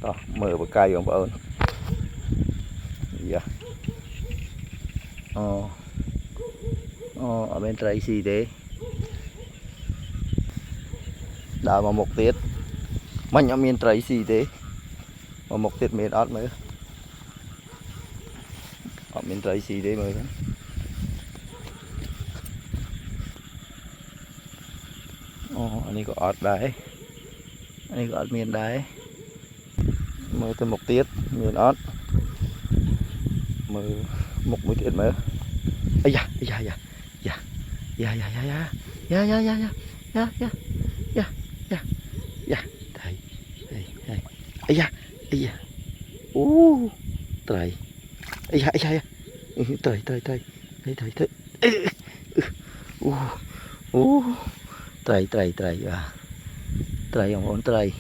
đó mở vào cây ông ơn dạ ở bên trái gì thế đã mà một tiết mình ở miền trái gì thế mà một tiết miền ớt mới ở miền trái gì thế mới anh ấy có ớt đấy anh ấy có ớt miền đấy mới tới một tiết miền ớt mới một mươi tiết mới ấy da da da da da da da da da da da da da da da da thầy thầy thầy ấy da ấy da trời ấy da ấy da trời trời trời trời trời trời trời trời trời trời ông ôn trời